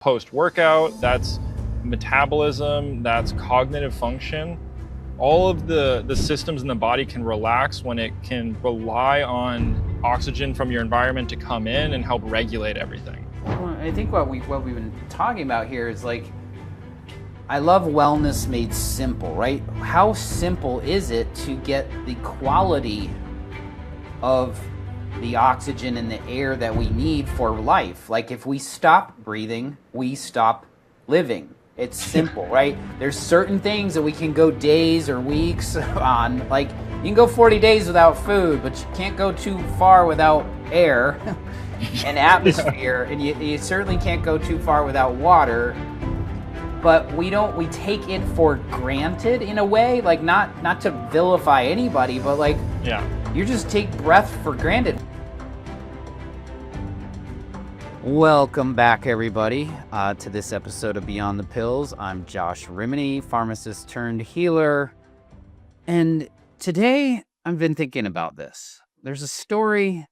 post-workout, that's metabolism, that's cognitive function. All of the systems in the body can relax when it can rely on oxygen from your environment to come in and help regulate everything. Well, I think what we've been talking about here is like, I love wellness made simple, right? How simple is it to get the quality of the oxygen and the air that we need for life? Like, if we stop breathing, we stop living. It's simple, right? There's certain things that we can go days or weeks on. Like, you can go 40 days without food, but you can't go too far without air and atmosphere, and you certainly can't go too far without water. But we take it for granted in a way, like not to vilify anybody, but like, Yeah. you just take breath for granted. Welcome back, everybody, to this episode of Beyond the Pills. I'm Josh Rimany, pharmacist turned healer. And today I've been thinking about this. There's a story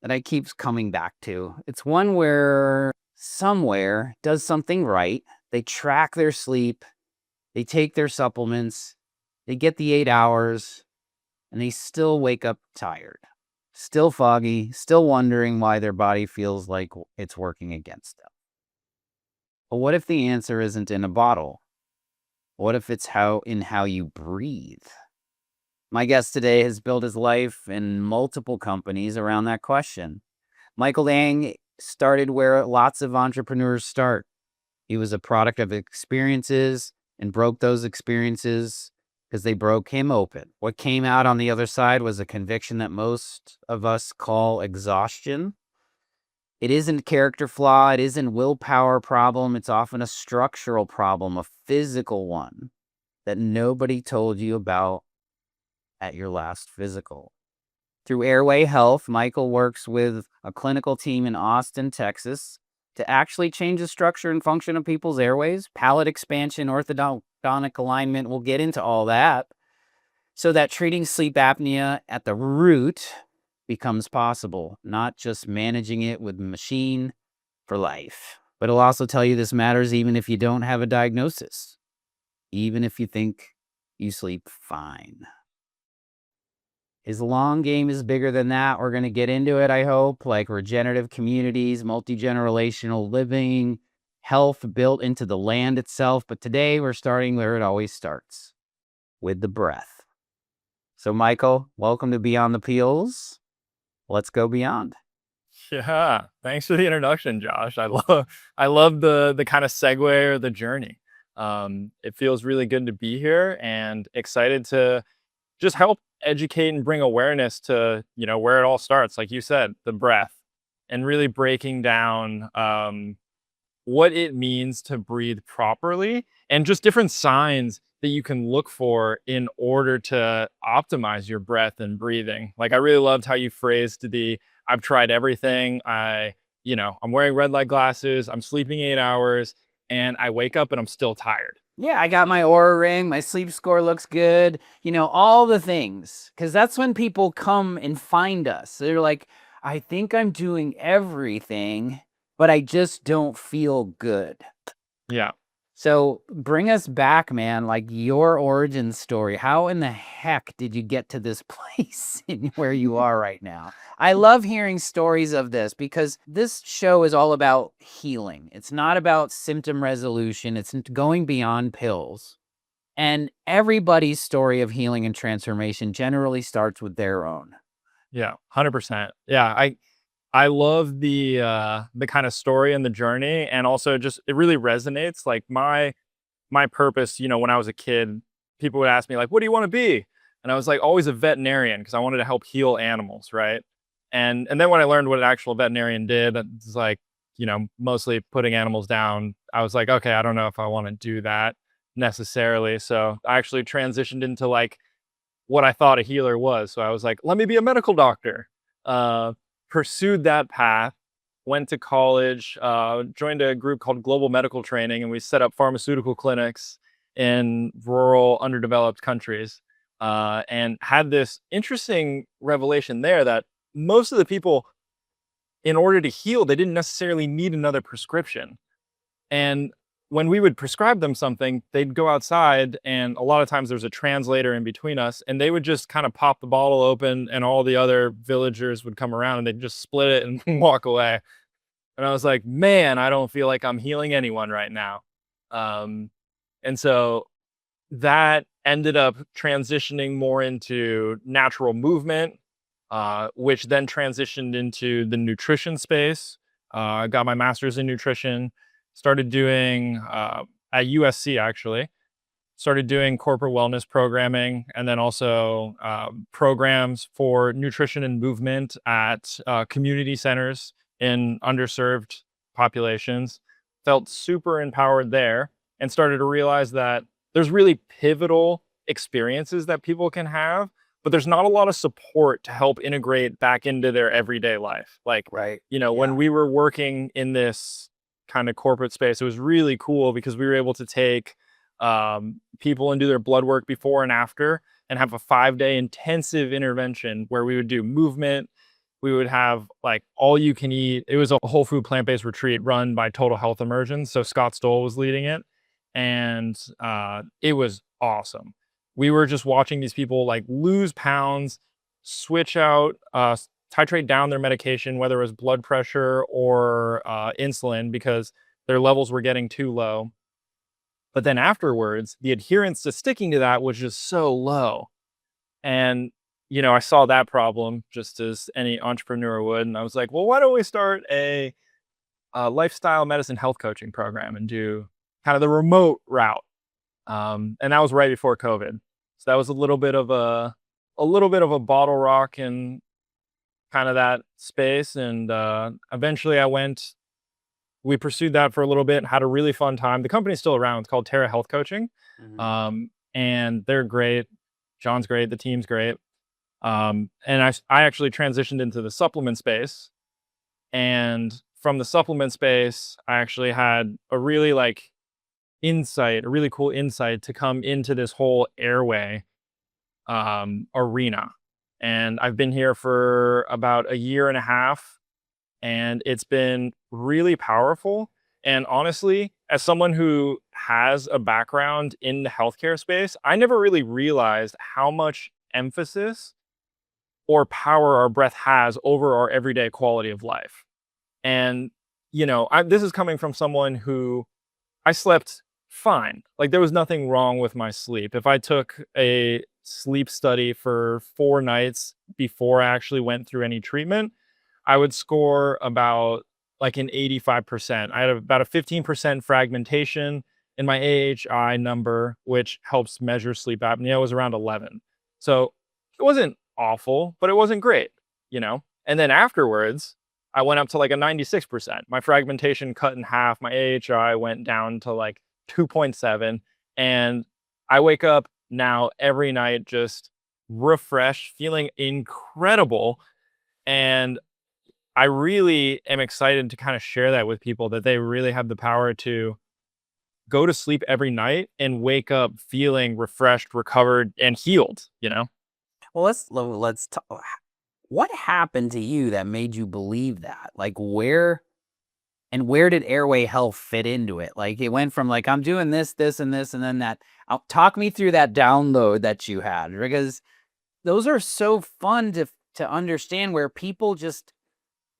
that I keep coming back to. It's one where somewhere does something right. They track their sleep, they take their supplements, they get the 8 hours, and they still wake up tired, still foggy, still wondering why their body feels like it's working against them. But what if the answer isn't in a bottle? What if it's how you breathe? My guest today has built his life in multiple companies around that question. Michael Laing started where lots of entrepreneurs start. He was a product of experiences and broke those experiences because they broke him open. What came out on the other side was a conviction that most of us call exhaustion. It isn't character flaw. It isn't willpower problem. It's often a structural problem, a physical one that nobody told you about at your last physical. Through Airway Health, Michael works with a clinical team in Austin, Texas, to actually change the structure and function of people's airways, palate expansion, orthodontic alignment. We'll get into all that so that treating sleep apnea at the root becomes possible, not just managing it with machine for life. But it'll also tell you this matters even if you don't have a diagnosis, even if you think you sleep fine. His long game is bigger than that. We're going to get into it, I hope, like regenerative communities, multi-generational living, health built into the land itself. But today we're starting where it always starts, with the breath. So Michael, welcome to Beyond the Pills. Let's go beyond. Yeah. Thanks for the introduction, Josh. I love the kind of segue or the journey. It feels really good to be here and excited to just help educate and bring awareness to, where it all starts. Like you said, the breath, and really breaking down what it means to breathe properly and just different signs that you can look for in order to optimize your breath and breathing. Like, I really loved how you phrased I've tried everything. I'm wearing red light glasses, I'm sleeping 8 hours, and I wake up and I'm still tired. Yeah, I got my Aura ring, my sleep score looks good, all the things. Because that's when people come and find us. They're like, I think I'm doing everything, but I just don't feel good. Yeah. So bring us back, man, like your origin story. How in the heck did you get to this place in where you are right now? I love hearing stories of this because this show is all about healing. It's not about symptom resolution. It's going beyond pills. And everybody's story of healing and transformation generally starts with their own. Yeah, 100%. Yeah, I love the kind of story and the journey, and also just it really resonates. Like my purpose, when I was a kid, people would ask me like, "What do you want to be?" And I was like, always a veterinarian because I wanted to help heal animals, right? And then when I learned what an actual veterinarian did, it's like, mostly putting animals down. I was like, okay, I don't know if I want to do that necessarily. So I actually transitioned into like what I thought a healer was. So I was like, let me be a medical doctor. Pursued that path, went to college, joined a group called Global Medical Training, and we set up pharmaceutical clinics in rural, underdeveloped countries, and had this interesting revelation there that most of the people, in order to heal, they didn't necessarily need another prescription. And when we would prescribe them something, they'd go outside, and a lot of times there's a translator in between us, and they would just kind of pop the bottle open, and all the other villagers would come around and they'd just split it and walk away. And I was like, man, I don't feel like I'm healing anyone right now. Um, and so that ended up transitioning more into natural movement, which then transitioned into the nutrition space. I got my master's in nutrition, started doing at USC actually, started doing corporate wellness programming, and then also programs for nutrition and movement at community centers in underserved populations. Felt super empowered there and started to realize that there's really pivotal experiences that people can have, but there's not a lot of support to help integrate back into their everyday life. Like, Right. when Yeah. we were working in this kind of corporate space, it was really cool because we were able to take people and do their blood work before and after and have a 5-day intensive intervention where we would do movement. We would have like all you can eat. It was a whole food plant-based retreat run by Total Health Immersion. So Scott Stoll was leading it. And it was awesome. We were just watching these people like lose pounds, switch out, titrate down their medication, whether it was blood pressure or insulin, because their levels were getting too low. But then afterwards, the adherence to sticking to that was just so low. And, I saw that problem just as any entrepreneur would. And I was like, well, why don't we start a lifestyle medicine health coaching program and do kind of the remote route. And that was right before COVID. So that was a little bit of a bottle rock in kind of that space. And eventually we pursued that for a little bit, had a really fun time. The company's still around. It's called Terra Health Coaching. And they're great. John's great. The team's great. And I actually transitioned into the supplement space. And from the supplement space, I actually had a really a really cool insight to come into this whole airway arena. And I've been here for about a year and a half, and it's been really powerful. And honestly, as someone who has a background in the healthcare space, I never really realized how much emphasis or power our breath has over our everyday quality of life. And, this is coming from someone who I slept fine. Like there was nothing wrong with my sleep. If I took a sleep study for 4 nights before I actually went through any treatment, I would score about like an 85%. I had about a 15% fragmentation in my AHI number, which helps measure sleep apnea, was around 11. So it wasn't awful, but it wasn't great. And then afterwards, I went up to like a 96%. My fragmentation cut in half. My AHI went down to like 2.7. And I wake up now every night just refreshed, feeling incredible. And I really am excited to kind of share that with people, that they really have the power to go to sleep every night and wake up feeling refreshed, recovered, and healed. Well, let's talk. What happened to you that made you believe that? Like where did Airway Health fit into it? Like it went from like I'm doing this, this, and this, and then that. Talk me through that download that you had, because those are so fun to understand, where people just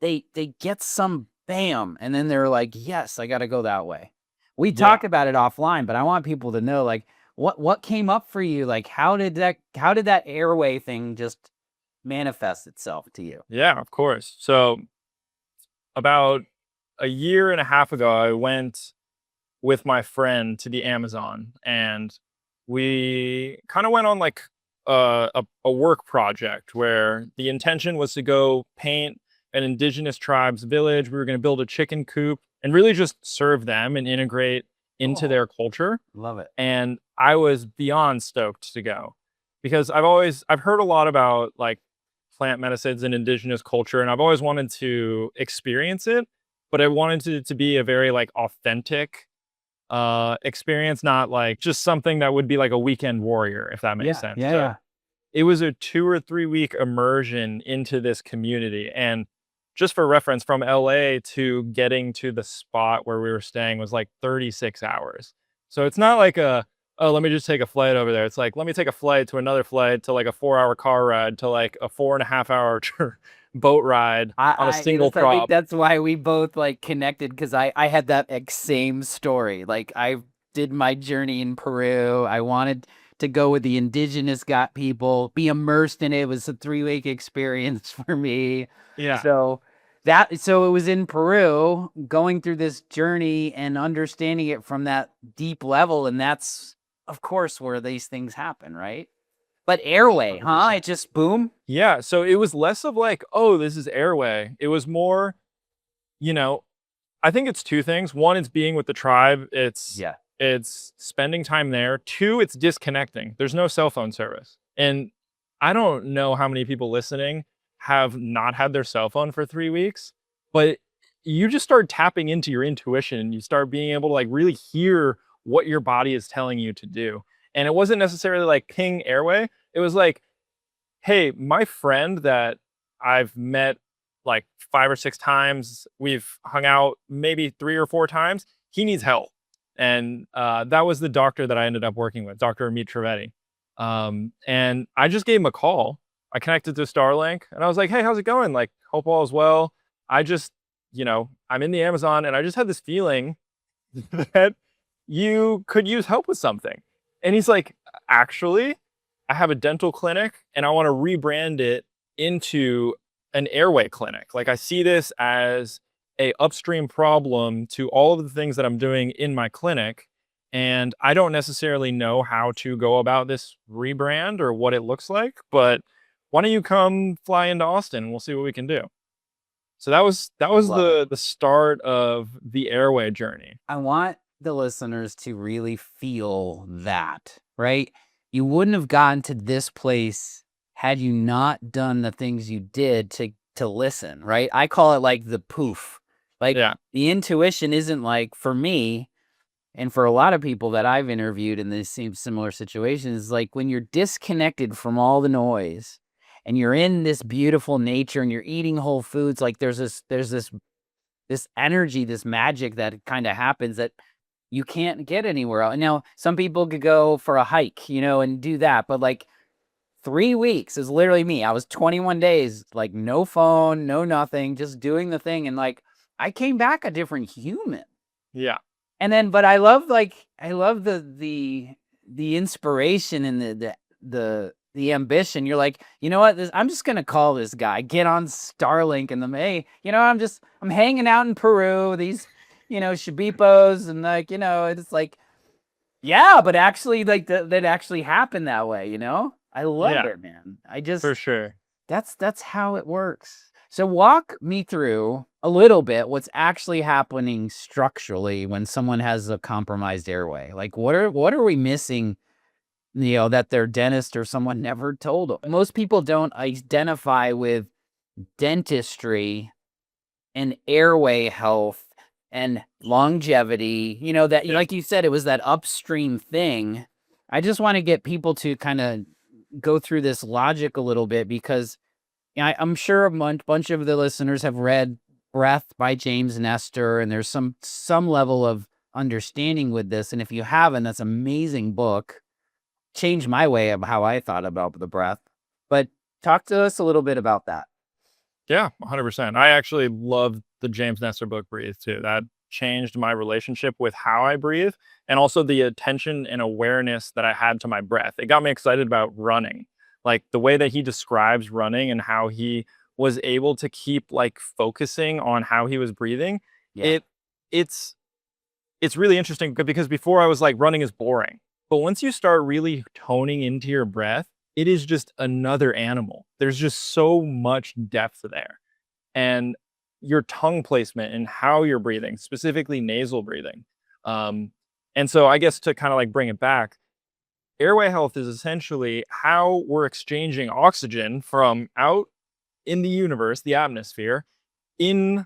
they get some bam, and then they're like, yes, I got to go that way. We talked about it offline, but I want people to know like what came up for you. Like how did that airway thing just manifest itself to you? Yeah, of course. So about a year and a half ago, I went with my friend to the Amazon, and we kind of went on like a work project where the intention was to go paint an indigenous tribes village. We were going to build a chicken coop and really just serve them and integrate into their culture. Love it. And I was beyond stoked to go, because I've heard a lot about like plant medicines and indigenous culture, and I've always wanted to experience it, but I wanted it to be a very like authentic experience, not like just something that would be like a weekend warrior, if that makes sense. Yeah. It was a 2 or 3 week immersion into this community, and just for reference, from LA to getting to the spot where we were staying was like 36 hours. So it's not like oh, let me just take a flight over there. It's like, let me take a flight to another flight to like a 4-hour car ride to like a 4.5-hour boat ride on a single I think prop. that's why we both like connected, because I had that same story. Like I did my journey in Peru. I wanted to go with the indigenous people, be immersed in it. It was a 3-week experience for me. Yeah. So it was in Peru, going through this journey and understanding it from that deep level, and that's of course where these things happen, right? But airway, huh? 100%. It just boom. Yeah. So it was less of like, oh, this is airway. It was more, you know, I think it's two things. One, it's being with the tribe. Yeah. It's spending time there. Two, it's disconnecting. There's no cell phone service. And I don't know how many people listening have not had their cell phone for 3 weeks, but you just start tapping into your intuition. You start being able to like really hear what your body is telling you to do. And it wasn't necessarily like ping airway. It was like, hey, my friend that I've met like 5 or 6 times, we've hung out maybe 3 or 4 times, he needs help. And that was the doctor that I ended up working with, Dr. Amit Trivedi. And I just gave him a call. I connected to Starlink and I was like, hey, how's it going? Like, hope all is well. I just, I'm in the Amazon and I just had this feeling that you could use help with something. And he's like, actually, I have a dental clinic and I want to rebrand it into an airway clinic. Like I see this as a upstream problem to all of the things that I'm doing in my clinic. And I don't necessarily know how to go about this rebrand or what it looks like, but why don't you come fly into Austin and we'll see what we can do. So that was Love it. the start of the airway journey. I want the listeners to really feel that, right? You wouldn't have gotten to this place had you not done the things you did to listen, right? I call it like the poof. Like Yeah. the intuition isn't like, for me, and for a lot of people that I've interviewed in this same similar situations, like when you're disconnected from all the noise and you're in this beautiful nature and you're eating whole foods, like there's this energy, this magic that kind of happens that you can't get anywhere else. Now, some people could go for a hike, and do that, but like 3 weeks is literally me. I was 21 days, like no phone, no nothing, just doing the thing, and like I came back a different human. Yeah. And then, but I love the inspiration and the ambition. You're like, you know what? I'm just gonna call this guy, get on Starlink, and hey, I'm hanging out in Peru. These, shabipos, and like, it's like, yeah, but actually, like that actually happened that way. I love Yeah, it, man. for sure. That's how it works. So walk me through a little bit what's actually happening structurally when someone has a compromised airway. Like what are we missing, that their dentist or someone never told them? Most people don't identify with dentistry and airway health and longevity, that, Yeah. like you said, it was that upstream thing. I just want to get people to kind of go through this logic a little bit, because I'm sure a bunch of the listeners have read Breath by James Nestor, and there's some level of understanding with this. And if you haven't, that's an amazing book. Changed my way of how I thought about the breath. But talk to us a little bit about that. Yeah, 100%. I actually love the James Nestor book, Breathe, too. That changed my relationship with how I breathe and also the attention and awareness that I had to my breath. It got me excited about running. Like the way that he describes running and how he was able to keep like focusing on how he was breathing. Yeah. It it's it's really interesting because before I was like running is boring. But once you start really toning into your breath, it is just another animal. There's just so much depth there. And your tongue placement and how you're breathing, specifically nasal breathing. And so I guess to kind of like bring it back, airway health is essentially how we're exchanging oxygen from out in the universe, the atmosphere, into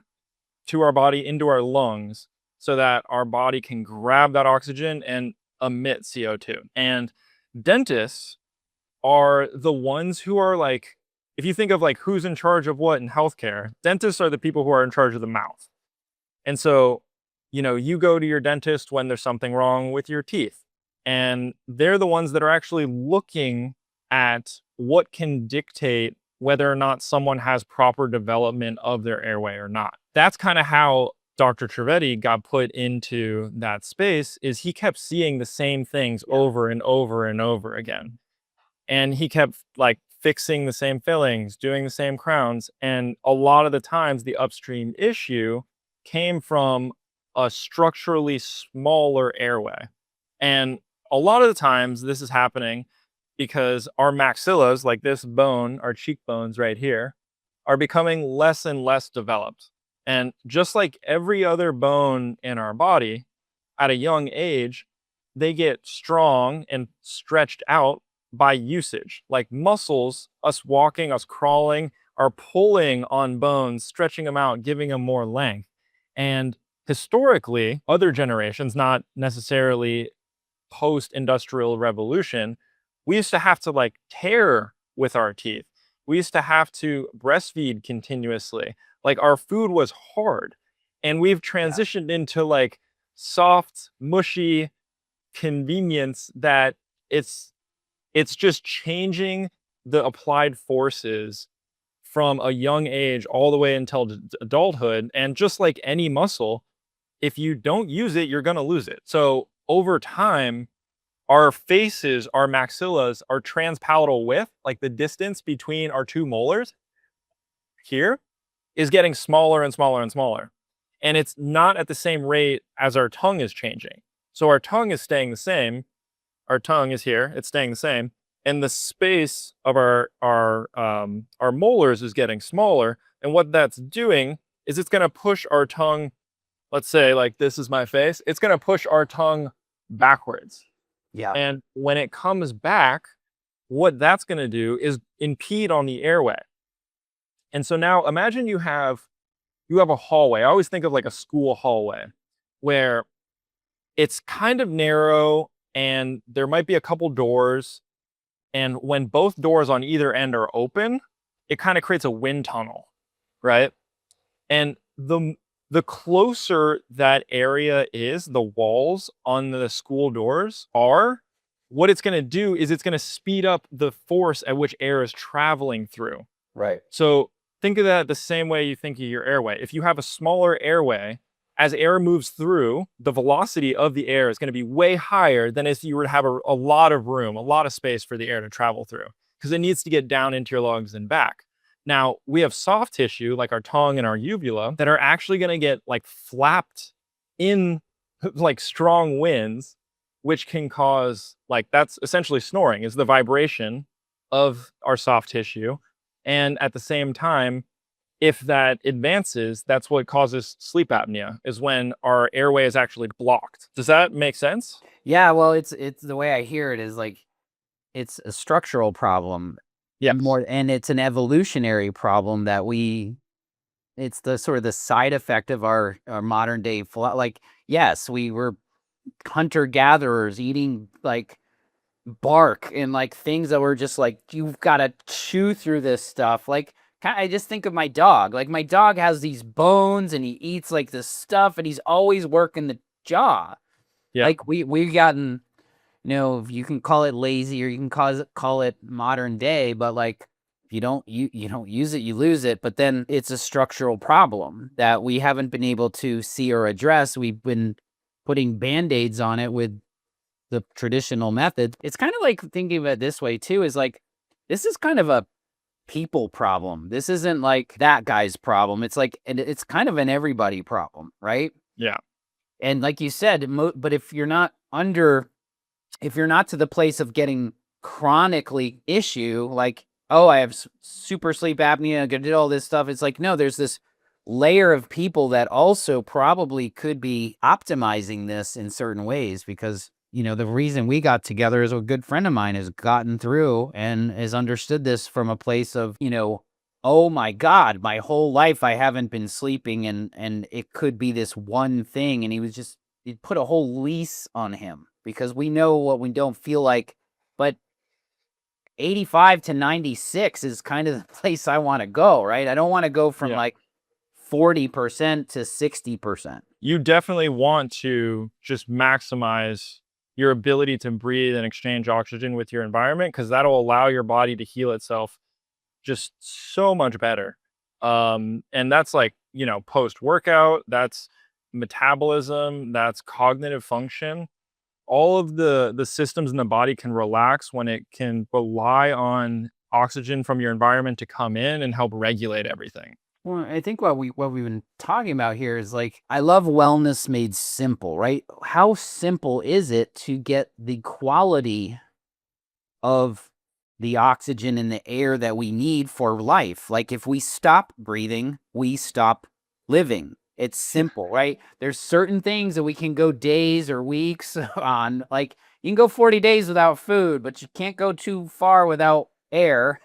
our body, into our lungs, so that our body can grab that oxygen and emit CO2. And dentists are the ones who are like if you think of like who's in charge of what in healthcare, dentists are the people who are in charge of the mouth. And so, you go to your dentist when there's something wrong with your teeth, and they're the ones that are actually looking at what can dictate whether or not someone has proper development of their airway or not. That's kind of how Dr. Trivedi got put into that space. Is he kept seeing the same things over and over and over again. And he kept like fixing the same fillings, doing the same crowns. And a lot of the times the upstream issue came from a structurally smaller airway. And a lot of the times this is happening because our maxillas, like this bone, our cheekbones right here, are becoming less and less developed. And just like every other bone in our body, at a young age, they get strong and stretched out by usage. Like muscles, us walking, us crawling, are pulling on bones, stretching them out, giving them more length. And historically, other generations, not necessarily post-industrial revolution, we used to have to like tear with our teeth. We used to have to breastfeed continuously. Like our food was hard. And we've transitioned into like soft, mushy convenience that it's just changing the applied forces from a young age all the way until adulthood. And just like any muscle, if you don't use it, you're going to lose it. So over time, our faces, our maxillas, our transpalatal width, like the distance between our two molars here, is getting smaller and smaller and smaller. And it's not at the same rate as our tongue is changing. So our tongue is staying the same. Our tongue is here, it's staying the same. And the space of our molars is getting smaller. And what that's doing is it's going to push our tongue, let's say like this is my face, it's going to push our tongue backwards. Yeah. And when it comes back, what that's going to do is impede on the airway. And so now imagine you have a hallway. I always think of like a school hallway where it's kind of narrow and there might be a couple doors. And when both doors on either end are open, it kind of creates a wind tunnel, right? And the closer that area is, the walls on the school doors are, what it's going to do is it's going to speed up the force at which air is traveling through. Right. So think of that the same way you think of your airway. If you have a smaller airway, as air moves through, the velocity of the air is going to be way higher than if you were to have a lot of room, a lot of space for the air to travel through, because it needs to get down into your lungs and back. Now, we have soft tissue like our tongue and our uvula that are actually going to get like flapped in like strong winds, which can cause like, that's essentially snoring, is the vibration of our soft tissue. And at the same time, if that advances, that's what causes sleep apnea, is when our airway is actually blocked. Does that make sense? Yeah, well, it's the way I hear it is like it's a structural problem. Yes. More, and it's an evolutionary problem that it's the sort of the side effect of our modern day like, yes, we were hunter gatherers eating like bark and like things that were just like, you've got to chew through this stuff. Like, I just think of my dog. Like, my dog has these bones and he eats like this stuff and he's always working the jaw. Yeah. Like we've gotten, you can call it lazy or you can call it modern day, but like if you don't use it, you lose it. But then it's a structural problem that we haven't been able to see or address. We've been putting Band-Aids on it with the traditional method. It's kind of like thinking of it this way too, is like, this is kind of a people problem. This isn't like that guy's problem. It's like, and it's kind of an everybody problem, right? Yeah. And like you said, but if you're not to the place of getting chronically issue, like, oh, I have super sleep apnea, I did all this stuff. It's like, no, there's this layer of people that also probably could be optimizing this in certain ways, because the reason we got together is a good friend of mine has gotten through and has understood this from a place of, oh my God, my whole life I haven't been sleeping and it could be this one thing. And he put a whole lease on him, because we know what we don't feel like. But 85 to 96 is kind of the place I want to go, right? I don't want to go from Yeah. like 40% to 60%. You definitely want to just maximize your ability to breathe and exchange oxygen with your environment, because that'll allow your body to heal itself just so much better. And that's like, post workout, that's metabolism, that's cognitive function. All of the systems in the body can relax when it can rely on oxygen from your environment to come in and help regulate everything. Well, I think what we've been talking about here is like, I love wellness made simple, right? How simple is it to get the quality of the oxygen and the air that we need for life? Like, if we stop breathing, we stop living. It's simple, right? There's certain things that we can go days or weeks on. Like, you can go 40 days without food, but you can't go too far without air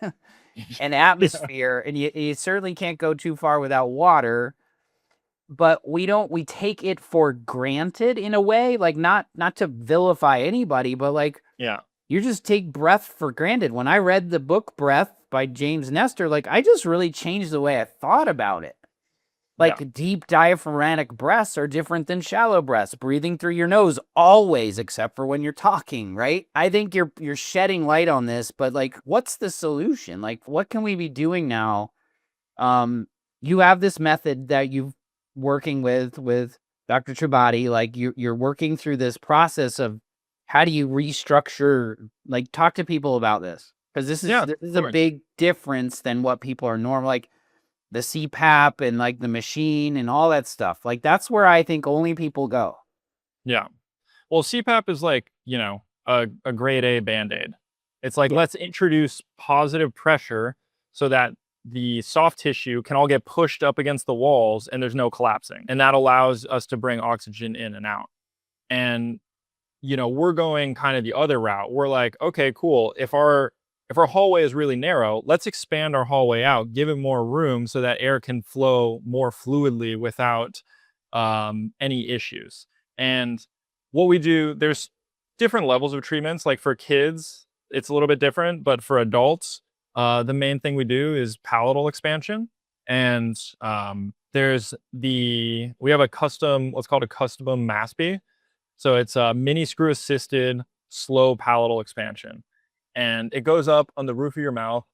and atmosphere, and you certainly can't go too far without water. But we take it for granted in a way, like, not to vilify anybody, but like, Yeah. you just take breath for granted. When I read the book Breath by James Nestor, like, I just really changed the way I thought about it. Yeah. Like, deep diaphragmatic breaths are different than shallow breaths. Breathing through your nose always, except for when you're talking, right? I think you're shedding light on this, but like, what's the solution? Like, what can we be doing now? You have this method that you've working with Dr. Tribati. Like, you're working through this process of how do you restructure, like, talk to people about this. Because this Yeah, is of a course. big difference than what people are normal, like the CPAP and like the machine and all that stuff. Like, that's where I think only people go. Yeah. Well, CPAP is like, a grade A Band-Aid. It's like, Yeah. let's introduce positive pressure so that the soft tissue can all get pushed up against the walls and there's no collapsing. And that allows us to bring oxygen in and out. And, we're going kind of the other route. We're like, okay, cool. If our hallway is really narrow, let's expand our hallway out, give it more room so that air can flow more fluidly without any issues. And what we do, there's different levels of treatments. Like for kids, it's a little bit different, but for adults, the main thing we do is palatal expansion. And we have a custom, what's called a custom MASP. So it's a mini screw assisted slow palatal expansion. And it goes up on the roof of your mouth.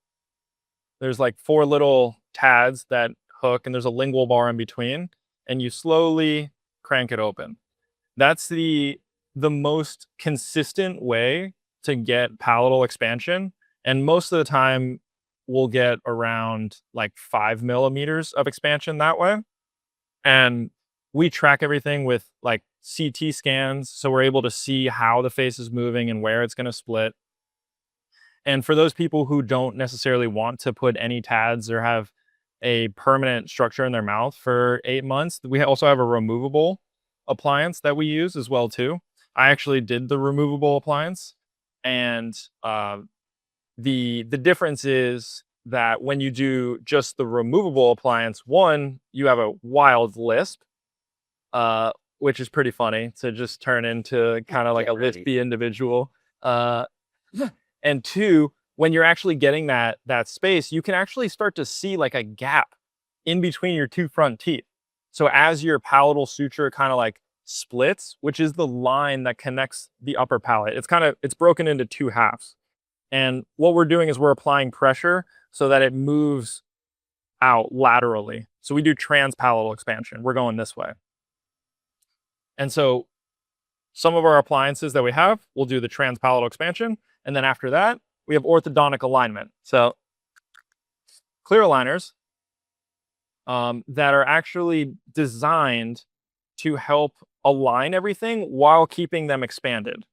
There's like 4 little tads that hook, and there's a lingual bar in between, and you slowly crank it open. That's the most consistent way to get palatal expansion, and most of the time we'll get around like 5 millimeters of expansion that way. And we track everything with like CT scans, so we're able to see how the face is moving and where it's going to split. And for those people who don't necessarily want to put any TADs or have a permanent structure in their mouth for 8 months, we also have a removable appliance that we use as well too. I actually did the removable appliance, and the difference is that when you do just the removable appliance, one, you have a wild lisp, which is pretty funny to just turn into kind of like a lispy individual. Uh, and two, when you're actually getting that space, you can actually start to see like a gap in between your 2 front teeth. So as your palatal suture kind of like splits, which is the line that connects the upper palate, it's broken into 2 halves. And what we're doing is we're applying pressure so that it moves out laterally. So we do transpalatal expansion. We're going this way. And so some of our appliances that we have, we'll do the transpalatal expansion. And then after that, we have orthodontic alignment. So clear aligners that are actually designed to help align everything while keeping them expanded.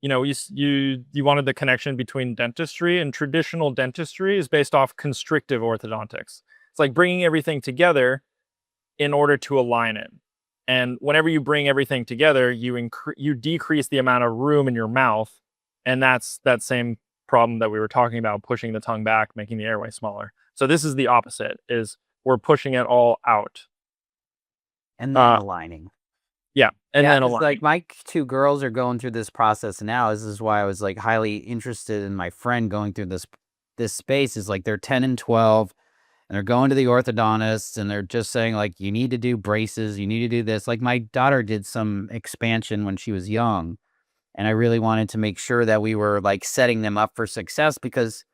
You wanted the connection between dentistry, and traditional dentistry is based off constrictive orthodontics. It's like bringing everything together in order to align it. And whenever you bring everything together, you decrease the amount of room in your mouth, and that's that same problem that we were talking about, pushing the tongue back, making the airway smaller. So this is the opposite, is we're pushing it all out. And then aligning. Yeah. And Yeah, then it's aligning. like my 2 girls are going through this process now. This is why I was, like, highly interested in my friend going through this space is, like, they're 10 and 12, and they're going to the orthodontist, and they're just saying, like, "You need to do braces, you need to do this." Like, my daughter did some expansion when she was young, and I really wanted to make sure that we were, like, setting them up for success because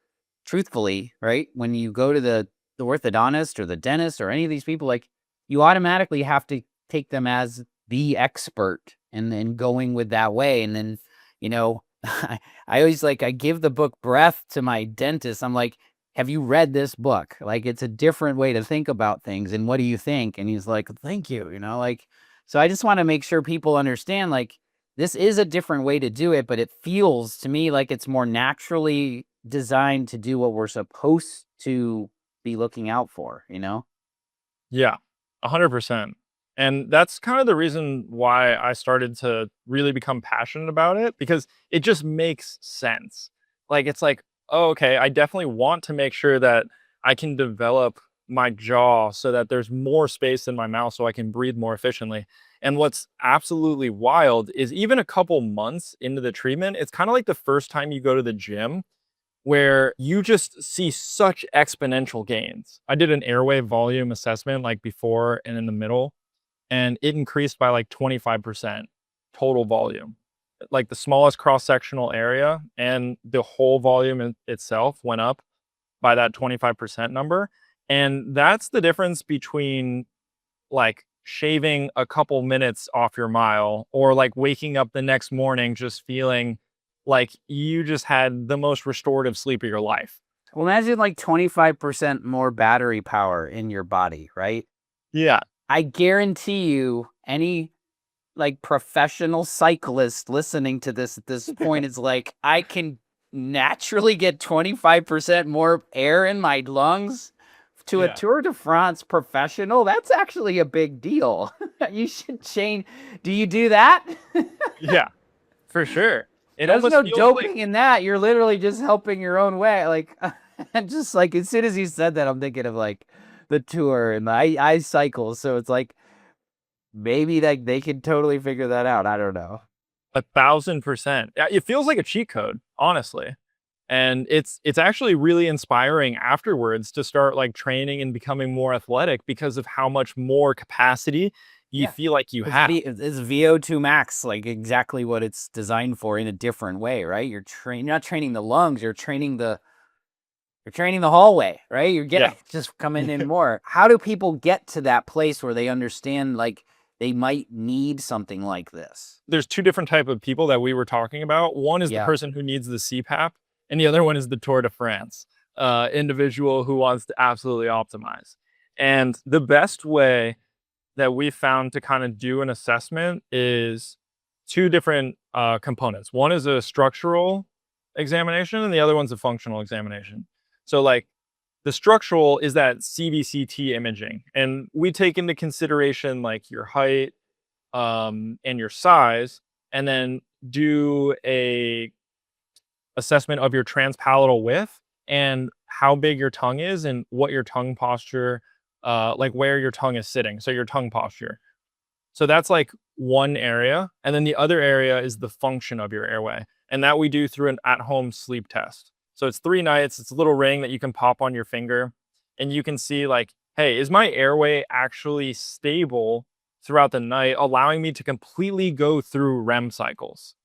truthfully, right, when you go to the orthodontist or the dentist or any of these people, like, you automatically have to take them as the expert and then going with that way. And then, you know, I always like, I give the book Breath to my dentist. I'm like, have you read this book? Like, it's a different way to think about things. And what do you think? And he's like, thank you, like, so I just want to make sure people understand, like, this is a different way to do it, but it feels to me like it's more naturally designed to do what we're supposed to be looking out for? Yeah, 100%. And that's kind of the reason why I started to really become passionate about it because it just makes sense. Like, it's like, oh, okay, I definitely want to make sure that I can develop my jaw so that there's more space in my mouth so I can breathe more efficiently. And what's absolutely wild is even a couple months into the treatment, it's kind of like the first time you go to the gym where you just see such exponential gains. I did an airway volume assessment like before and in the middle, and it increased by like 25% total volume. Like the smallest cross-sectional area and the whole volume itself went up by that 25% number. And that's the difference between like shaving a couple minutes off your mile or like waking up the next morning just feeling like you just had the most restorative sleep of your life. Well, imagine like 25% more battery power in your body, right? Yeah. I guarantee you, any like professional cyclist listening to this at this point is like, I can naturally get 25% more air in my lungs. To a Yeah. Tour de France professional, that's actually a big deal. You should change. Do you do that? Yeah. For sure. It There's no almost feels like doping in that. You're literally just helping your own way. Like, and just like as soon as you said that, I'm thinking of like the tour and I cycle, so it's like maybe like they could totally figure that out. I don't know. 1,000%. Yeah, it feels like a cheat code, honestly. And it's actually really inspiring afterwards to start like training and becoming more athletic because of how much more capacity you Yeah. feel like you It's have. it's VO2 max, like exactly what it's designed for in a different way, right? You're not training the lungs, you're training the hallway, right? You're Yeah. getting just coming in more. How do people get to that place where they understand like they might need something like this? There's 2 different type of people that we were talking about. One is the Yeah. person who needs the CPAP, and the other one is the Tour de France, individual who wants to absolutely optimize. And the best way that we found to kind of do an assessment is 2 different, components. One is a structural examination, and the other one's a functional examination. So, like, the structural is that CBCT imaging, and we take into consideration, like, your height, and your size, and then do a assessment of your transpalatal width and how big your tongue is and what your tongue posture, like where your tongue is sitting. So your tongue posture. So that's like one area. And then the other area is the function of your airway. And that we do through an at-home sleep test. So it's 3 nights. It's a little ring that you can pop on your finger and you can see like, hey, is my airway actually stable throughout the night, allowing me to completely go through REM cycles?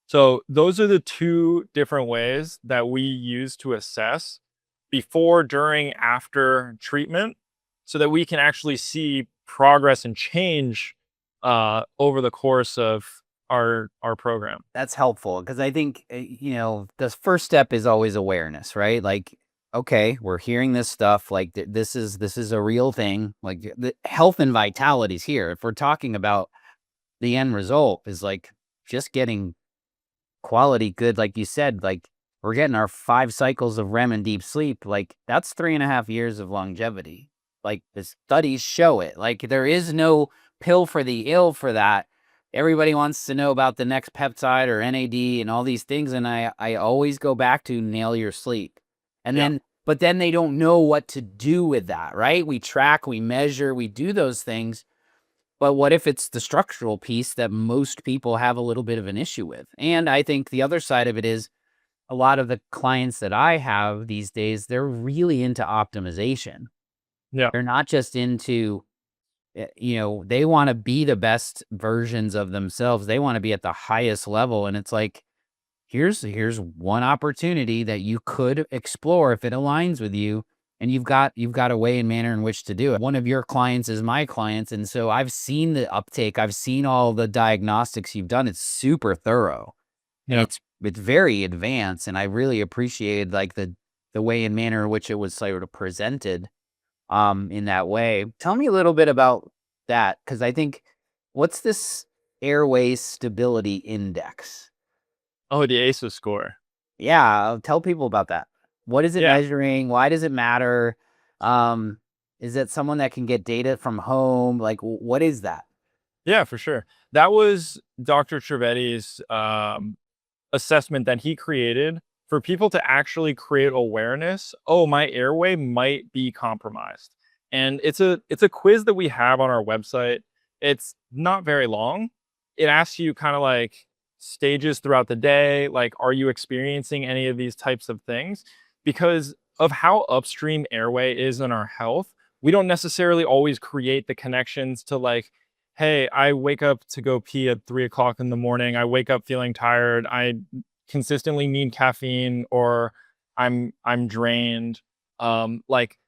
So those are the 2 different ways that we use to assess before, during, after treatment so that we can actually see progress and change over the course of our program. That's helpful because I think, the first step is always awareness, right? Like, okay, we're hearing this stuff. Like, this is a real thing. Like, the health and vitality is here. If we're talking about the end result, is like just getting quality good, like you said, like we're getting our 5 cycles of REM and deep sleep. Like, that's 3.5 years of longevity. Like, the studies show it. Like, there is no pill for the ill for that. Everybody wants to know about the next peptide or NAD and all these things. And I always go back to nail your sleep. And Yeah. but then they don't know what to do with that, right? We track, we measure, we do those things. But what if it's the structural piece that most people have a little bit of an issue with? And I think the other side of it is a lot of the clients that I have these days, they're really into optimization. Yeah. They're not just into, they want to be the best versions of themselves. They want to be at the highest level. And it's like, here's one opportunity that you could explore if it aligns with you. And you've got a way and manner in which to do it. One of your clients is my clients. And so I've seen the uptake. I've seen all the diagnostics you've done. It's super thorough and Yeah. it's very advanced. And I really appreciated like the way and manner in which it was sort of presented in that way. Tell me a little bit about that. Cause I think what's this airway stability index? Oh, the ACEs score. Yeah, tell people about that. What is it Yeah. measuring? Why does it matter? Um, is it someone that can get data from home? Like, what is that? Yeah, for sure. That was Dr. Trivedi's assessment that he created for people to actually create awareness. Oh, my airway might be compromised. And it's a quiz that we have on our website. It's not very long. It asks you kind of like stages throughout the day, like are you experiencing any of these types of things? Because of how upstream airway is in our health, we don't necessarily always create the connections to like, hey, I wake up to go pee at 3 o'clock in the morning. I wake up feeling tired. I consistently need caffeine, or I'm drained. Like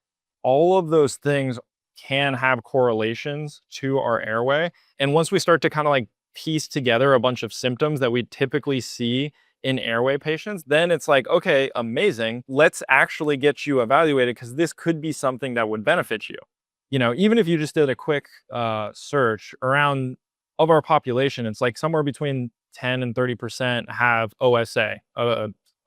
all of those things can have correlations to our airway. And once we start to kind of like piece together a bunch of symptoms that we typically see in airway patients, then it's like, okay, amazing. Let's actually get you evaluated because this could be something that would benefit you. Even if you just did a quick search around of our population, it's like somewhere between 10 and 30% have OSA,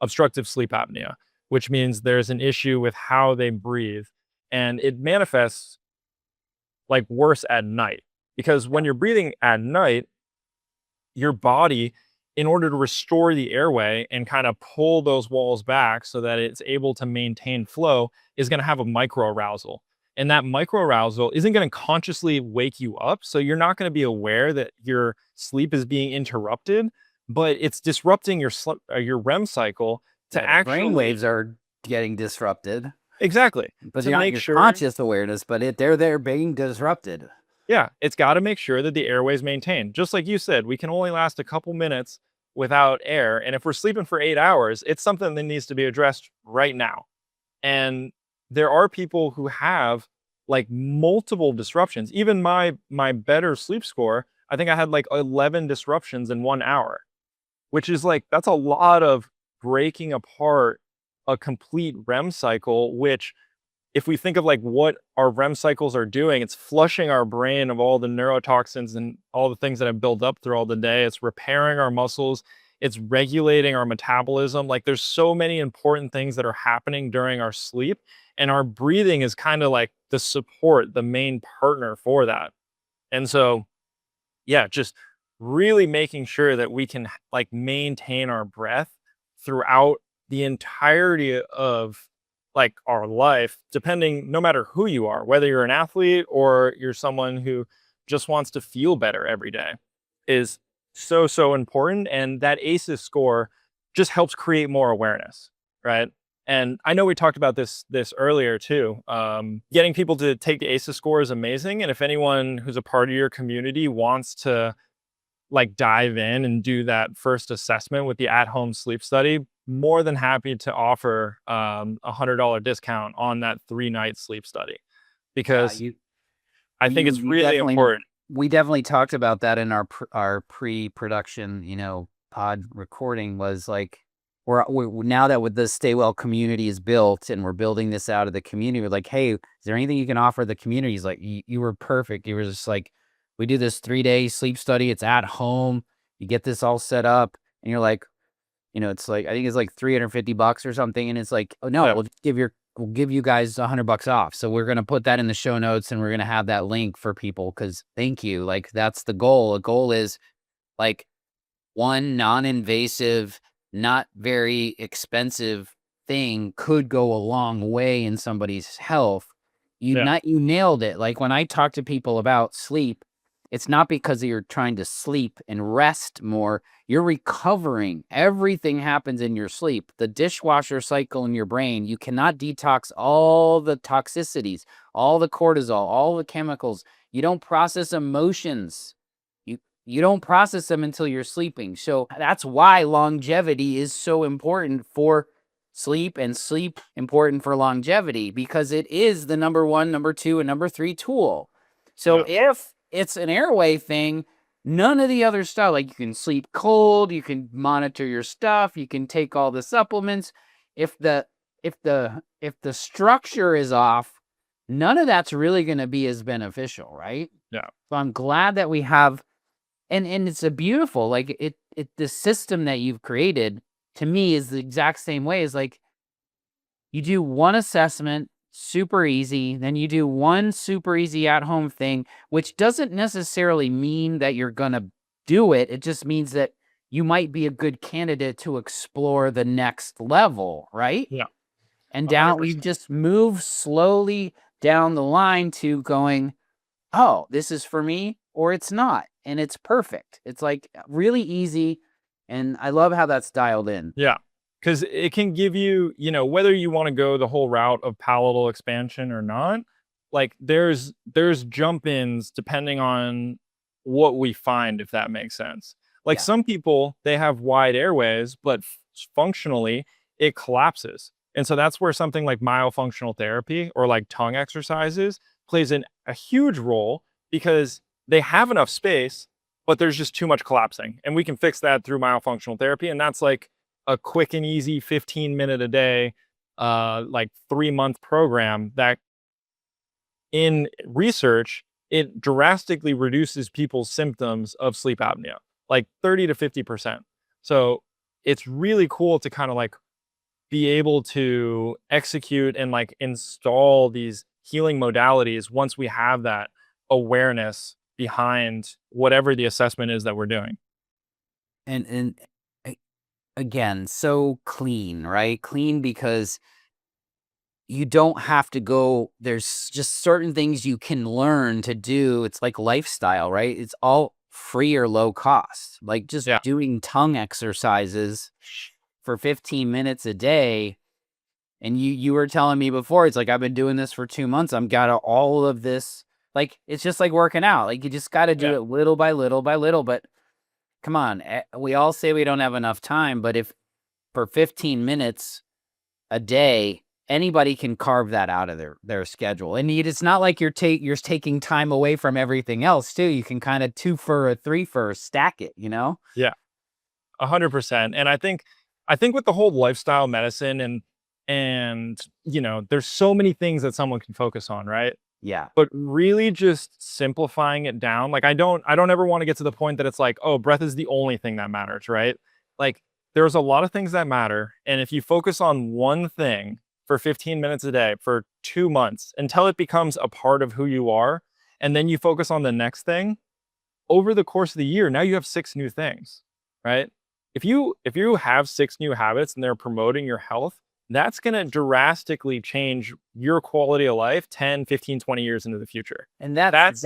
obstructive sleep apnea, which means there's an issue with how they breathe. And it manifests like worse at night because when you're breathing at night, your body, in order to restore the airway and kind of pull those walls back so that it's able to maintain flow, is going to have a micro-arousal. And that micro-arousal isn't going to consciously wake you up. So you're not going to be aware that your sleep is being interrupted, but it's disrupting your REM cycle to Yeah, the brain actually. waves are getting disrupted, Exactly. but To you're not make your sure. conscious awareness, but they're being disrupted. Yeah, it's got to make sure that the airway is maintained. Just like you said, we can only last a couple minutes without air. And if we're sleeping for 8 hours, it's something that needs to be addressed right now. And there are people who have like multiple disruptions. Even my better sleep score, I think I had like 11 disruptions in 1 hour, which is like that's a lot of breaking apart a complete REM cycle, which if we think of like what our REM cycles are doing, it's flushing our brain of all the neurotoxins and all the things that have built up through all the day. It's repairing our muscles. It's regulating our metabolism. Like there's so many important things that are happening during our sleep. And our breathing is kind of like the support, the main partner for that. And so, yeah, just really making sure that we can like maintain our breath throughout the entirety of like our life, depending no matter who you are, whether you're an athlete or you're someone who just wants to feel better every day, is so important. And that ACEs score just helps create more awareness, right? And I know we talked about this earlier too. Getting people to take the ACEs score is amazing. And if anyone who's a part of your community wants to like dive in and do that first assessment with the at-home sleep study, more than happy to offer $100 discount on that 3-night sleep study Yeah, because you I think it's you really definitely important. we definitely talked about that in our pre-production, pod recording was like we're now that with the Stay Well community is built and we're building this out of the community, we're like, hey, is there anything you can offer the community? He's like, you were perfect. You were just like, we do this 3-day sleep study. It's at home. You get this all set up, and you're like, it's like I think it's like $350 or something, and it's like, oh no, Yeah, we'll give you guys $100 off. So we're gonna put that in the show notes, and we're gonna have that link for people because thank you. Like that's the goal. The goal is like one non-invasive, not very expensive thing could go a long way in somebody's health. yeah, You nailed it. Like when I talk to people about sleep, it's not because you're trying to sleep and rest more. You're recovering. Everything happens in your sleep. The dishwasher cycle in your brain, you cannot detox all the toxicities, all the cortisol, all the chemicals. You don't process emotions. You don't process them until you're sleeping. So that's why longevity is so important for sleep, and sleep important for longevity, because it is the number one, number two, and number three tool. So if it's an airway thing, none of the other stuff, like you can sleep cold, you can monitor your stuff, you can take all the supplements. If the structure is off, none of that's really going to be as beneficial, right? Yeah. So I'm glad that we have, and it's a beautiful, like the system that you've created to me is the exact same way as, like, you do one assessment, super easy, then you do one super easy at-home thing, which doesn't necessarily mean that you're gonna do it. It just means that you might be a good candidate to explore the next level, right? Yeah. And down, we 100%. just move slowly down the line to going, oh, this is for me or it's not. And it's perfect. It's like really easy. And I love how that's dialed in. Yeah. Because it can give you, whether you want to go the whole route of palatal expansion or not, like there's jump ins depending on what we find, if that makes sense. Like Yeah. some people, they have wide airways, but functionally it collapses. And so that's where something like myofunctional therapy or like tongue exercises plays a huge role, because they have enough space, but there's just too much collapsing. And we can fix that through myofunctional therapy. And that's like a quick and easy 15-minute a day, like 3-month program that, in research, it drastically reduces people's symptoms of sleep apnea, like 30 to 50%. So it's really cool to kind of like be able to execute and like install these healing modalities once we have that awareness behind whatever the assessment is that we're doing. And again, so clean, right? Clean because you don't have to go, there's just certain things you can learn to do. It's like lifestyle, right? It's all free or low cost. Like just Yeah. doing tongue exercises for 15 minutes a day. And you were telling me before, it's like, I've been doing this for 2 months. I've got all of this. Like, it's just like working out. Like, you just got to do Yeah. it little by little by little. But come on, we all say we don't have enough time. But if for 15 minutes a day, anybody can carve that out of their schedule. And it's not like you're taking time away from everything else too. You can kind of 2 for a 3 for stack it, Yeah. 100%. And I think with the whole lifestyle medicine and there's so many things that someone can focus on, right? Yeah. But really just simplifying it down. Like I don't ever want to get to the point that it's like, oh, breath is the only thing that matters, right? Like there's a lot of things that matter. And if you focus on one thing for 15 minutes a day for 2 months until it becomes a part of who you are, and then you focus on the next thing, over the course of the year, now you have 6 new things, right? If you have 6 new habits and they're promoting your health, that's going to drastically change your quality of life 10, 15, 20 years into the future. And That's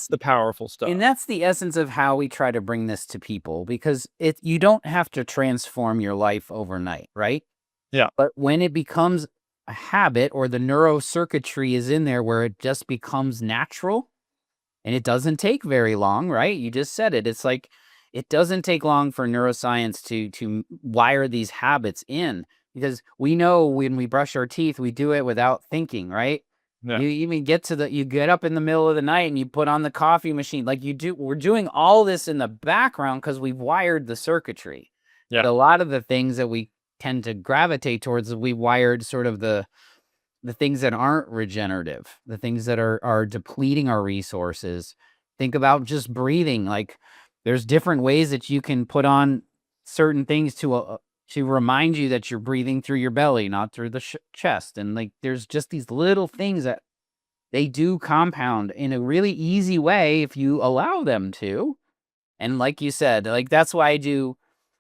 the powerful stuff. and that's the essence of how we try to bring this to people, because you don't have to transform your life overnight, right? Yeah. But when it becomes a habit, or the neurocircuitry is in there where it just becomes natural, and it doesn't take very long, right? You just said it. It's like, it doesn't take long for neuroscience to wire these habits in, because we know when we brush our teeth, we do it without thinking, right? Yeah. You even you get up in the middle of the night and you put on the coffee machine. Like we're doing all this in the background because we've wired the circuitry. Yeah. But a lot of the things that we tend to gravitate towards, we wired sort of the things that aren't regenerative, the things that are depleting our resources. Think about just breathing. Like there's different ways that you can put on certain things to remind you that you're breathing through your belly, not through the chest. And like, there's just these little things that they do compound in a really easy way if you allow them to. And like you said, like, that's why I do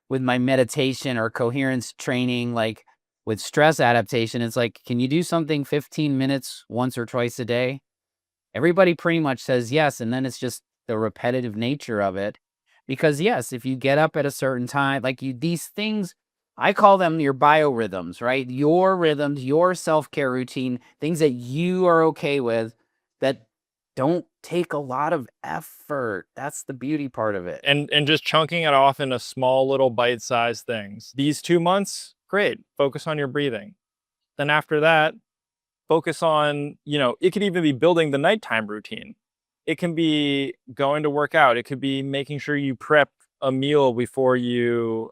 with my meditation or coherence training, like with stress adaptation, it's like, can you do something 15 minutes once or twice a day? Everybody pretty much says yes. And then it's just the repetitive nature of it. Because yes, if you get up at a certain time, these things, I call them your biorhythms, right? Your rhythms, your self-care routine, things that you are okay with that don't take a lot of effort. That's the beauty part of it. And just chunking it off into small little bite-sized things. These 2 months, great, focus on your breathing. Then after that, focus on, it could even be building the nighttime routine. It can be going to work out. It could be making sure you prep a meal before you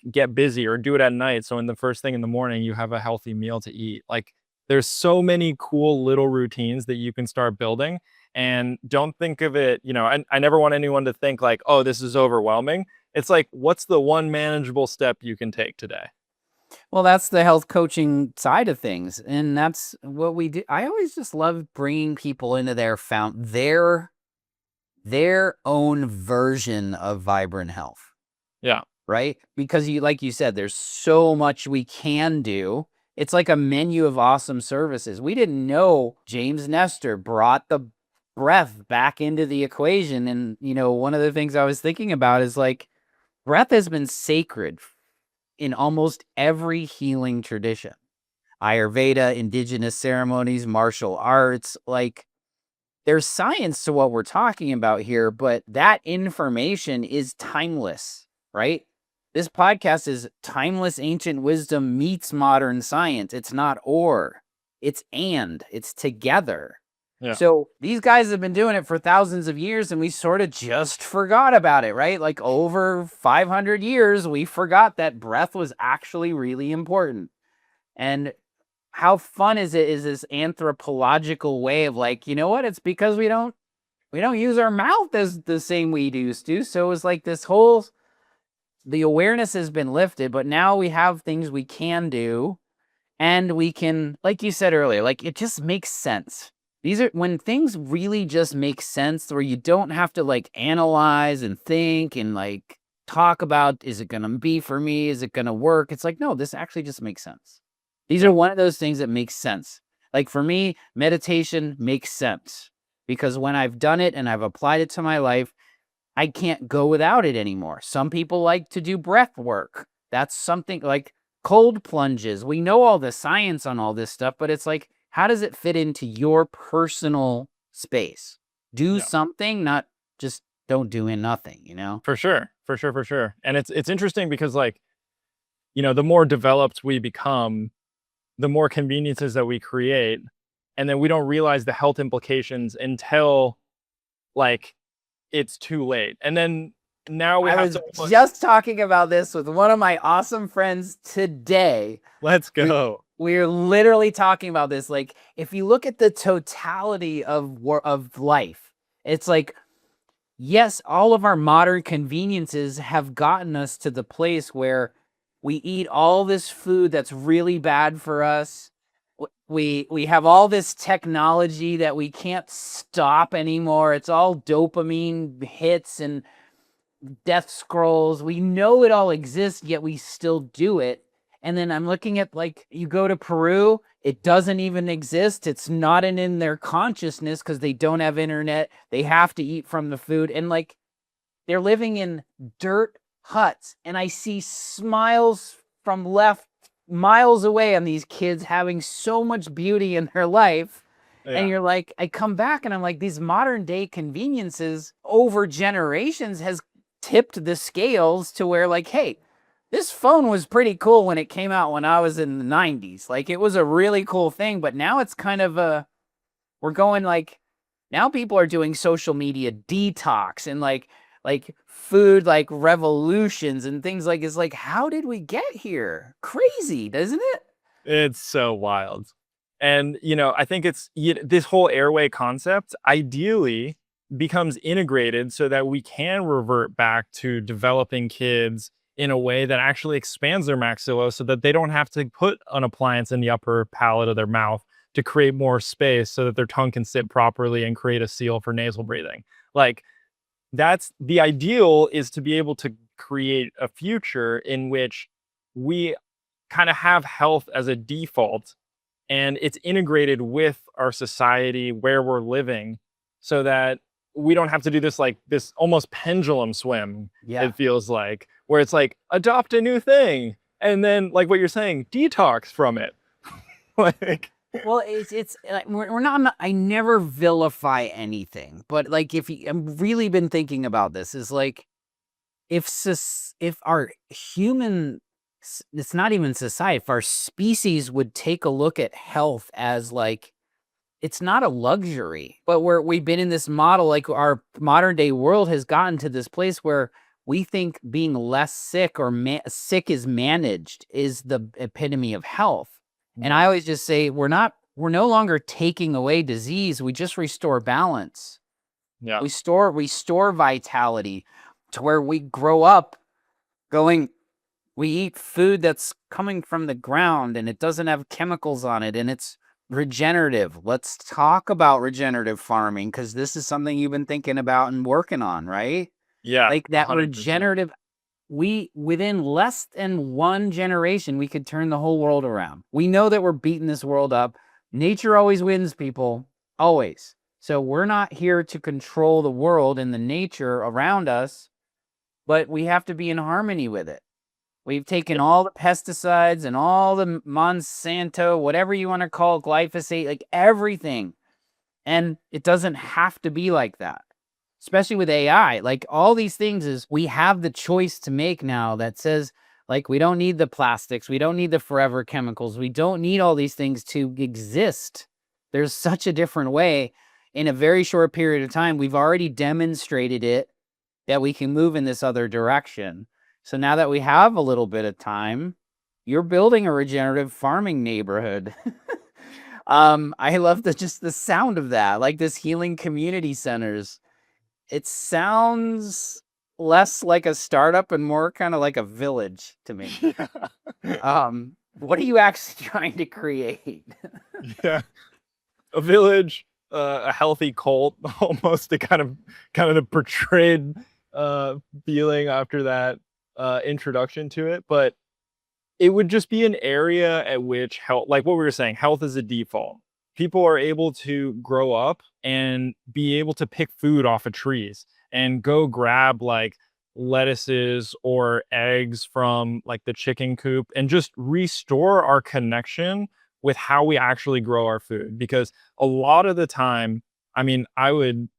get busy, or do it at night. So in the first thing in the morning, you have a healthy meal to eat. Like, there's so many cool little routines that you can start building. And don't think of it, I never want anyone to think like, oh, this is overwhelming. It's like, what's the one manageable step you can take today? Well, that's the health coaching side of things, and that's what we do. I always just love bringing people into their own version of vibrant health. Yeah. Right? Because like you said, there's so much we can do. It's like a menu of awesome services. We didn't know James Nestor brought the breath back into the equation. And, one of the things I was thinking about is like, breath has been sacred in almost every healing tradition. Ayurveda, indigenous ceremonies, martial arts, there's science to what we're talking about here, but that information is timeless, right? This podcast is timeless ancient wisdom meets modern science. It's not it's together. Yeah. So these guys have been doing it for thousands of years, and we sort of just forgot about it, right? Like over 500 years, we forgot that breath was actually really important. And how fun is this anthropological way of like, you know what? It's because we don't use our mouth as the same we used to. So it's like the awareness has been lifted, but now we have things we can do, and we can, like you said earlier, it just makes sense. These are when things really just make sense, where you don't have to analyze and think and talk about, is it going to be for me? Is it going to work? It's like, no, this actually just makes sense. These are one of those things that makes sense. Like for me, meditation makes sense because when I've done it and I've applied it to my life, I can't go without it anymore. Some people like to do breath work. That's something like cold plunges. We know all the science on all this stuff, but it's like, how does it fit into your personal space? Do something, not just don't do nothing, For sure. And it's interesting because the more developed we become, the more conveniences that we create. And then we don't realize the health implications until it's too late. And then now we have to just talking about this with one of my awesome friends today. Let's go. We're literally talking about this. Like, if you look at the totality of life, it's like, yes, all of our modern conveniences have gotten us to the place where we eat all this food that's really bad for us. We have all this technology that we can't stop anymore. It's all dopamine hits and death scrolls. We know it all exists, yet we still do it. And then I'm looking at you go to Peru, it doesn't even exist. It's not in their consciousness because they don't have internet. They have to eat from the food. And they're living in dirt huts. And I see smiles from left miles away on these kids having so much beauty in their life. Yeah. And you're like, I come back and I'm like, these modern day conveniences over generations has tipped the scales to where hey, this phone was pretty cool when it came out when I was in the 90s. It was a really cool thing, but now it's kind of we're going now people are doing social media detox and food revolutions and things it's how did we get here? Crazy, doesn't it? It's so wild. And, I think it's this whole airway concept ideally becomes integrated so that we can revert back to developing kids in a way that actually expands their maxilla so that they don't have to put an appliance in the upper palate of their mouth to create more space so that their tongue can sit properly and create a seal for nasal breathing. That's the ideal, is to be able to create a future in which we kind of have health as a default and it's integrated with our society where we're living so that we don't have to do this like this almost pendulum swim, Yeah. it feels like, where it's like adopt a new thing and then like what you're saying, detox from it. Like Well, it's like we're not. I never vilify anything, but like if you, I've really been thinking about this, is like if our human, it's not even society, if our species would take a look at health as like it's not a luxury, but we've been in this model, like our modern day world has gotten to this place where we think being less sick or sick is managed is the epitome of health. And I always just say we're no longer taking away disease. We just restore balance. yeah. We restore vitality to where we grow up going, we eat food that's coming from the ground and it doesn't have chemicals on it and it's regenerative. Let's talk about regenerative farming because this is something you've been thinking about and working on, right? Yeah. Like that 100%. regenerative, within less than one generation, we could turn the whole world around. We know that we're beating this world up. Nature always wins, people, always. So we're not here to control the world and the nature around us, but we have to be in harmony with it. We've taken all the pesticides and all the Monsanto, whatever you want to call it, glyphosate, like everything. And it doesn't have to be like that, especially with AI. Like all these things is we have the choice to make now that says, like, we don't need the plastics. We don't need the forever chemicals. We don't need all these things to exist. There's such a different way. In a very short period of time, we've already demonstrated it that we can move in this other direction. So now that we have a little bit of time, you're building a regenerative farming neighborhood. I love just the sound of that, like this healing community centers. It sounds less like a startup and more kind of like a village to me. What are you actually trying to create? Yeah. A village, a healthy cult, almost to kind of the portrayed feeling after that introduction to it. But it would just be an area at which health, like what we were saying, health is a default. People are able to grow up and be able to pick food off of trees and go grab like lettuces or eggs from like the chicken coop and just restore our connection with how we actually grow our food. Because a lot of the time, I mean, I would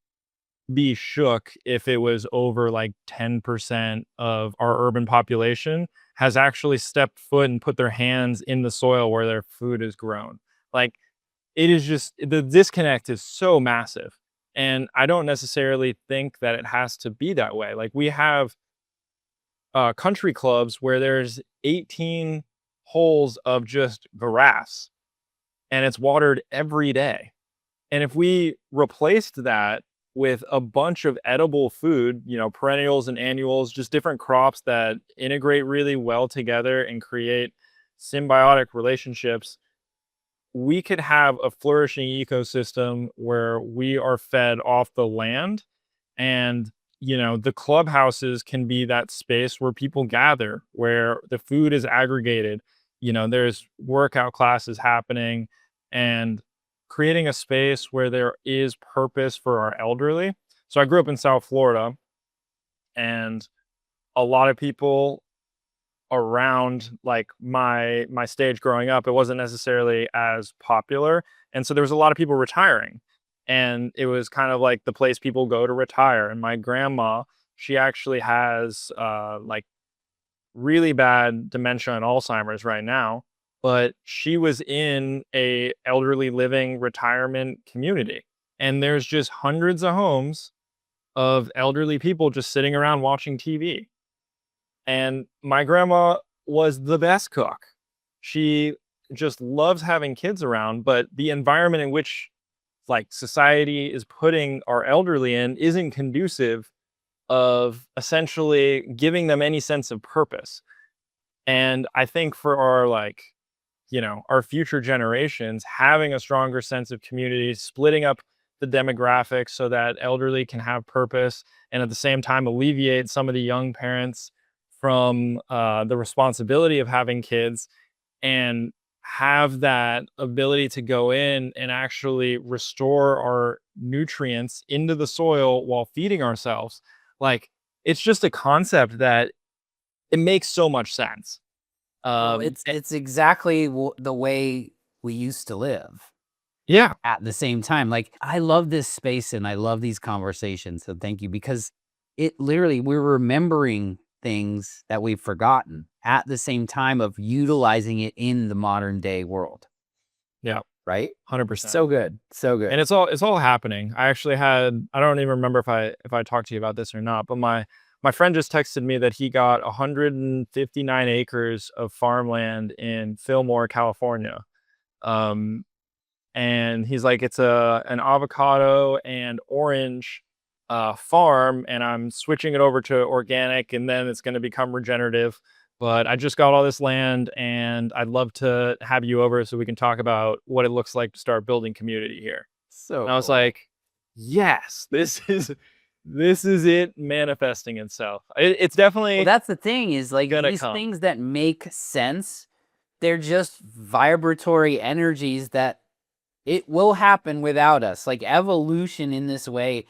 be shook if it was over like 10% of our urban population has actually stepped foot and put their hands in the soil where their food is grown. Like it is just the disconnect is so massive. And I don't necessarily think that it has to be that way. Like we have country clubs where there's 18 holes of just grass and it's watered every day. And if we replaced that with a bunch of edible food, you know, perennials and annuals, just different crops that integrate really well together and create symbiotic relationships, we could have a flourishing ecosystem where we are fed off the land. And you know, the clubhouses can be that space where people gather, where the food is aggregated. You know, there's workout classes happening and creating a space where there is purpose for our elderly. So I grew up in South Florida, and a lot of people around like my stage growing up, it wasn't necessarily as popular. And so there was a lot of people retiring. And it was kind of like the place people go to retire. And my grandma, she actually has like really bad dementia and Alzheimer's right now, but she was in a elderly living retirement community. And there's just hundreds of homes of elderly people just sitting around watching TV. And my grandma was the best cook. She just loves having kids around, but the environment in which like society is putting our elderly in isn't conducive of essentially giving them any sense of purpose. And I think for our like, you know, our future generations, having a stronger sense of community, splitting up the demographics so that elderly can have purpose and at the same time alleviate some of the young parents from the responsibility of having kids and have that ability to go in and actually restore our nutrients into the soil while feeding ourselves. Like, it's just a concept that it makes so much sense. Well, Um, it's a- it's exactly the way we used to live yeah, at the same time. Like, I love this space and I love these conversations. So thank you, because it literally, we're remembering things that we've forgotten at the same time of utilizing it in the modern day world, yeah, right? 100%. So good. So And good. it's all happening. I actually had, I don't even remember if I talked to you about this or not, but my friend just texted me that he got 159 acres of farmland in Fillmore, California. Um, and he's like, it's an avocado and orange farm, and I'm switching it over to organic, and then it's going to become regenerative. But I just got all this land, and I'd love to have you over so we can talk about what it looks like to start building community here. So And I was cool. like, yes, this is it manifesting itself. It's Well, definitely that's the thing, is like gonna these come. things that make sense, they're just vibratory energies that it will happen without us. Like, evolution in this way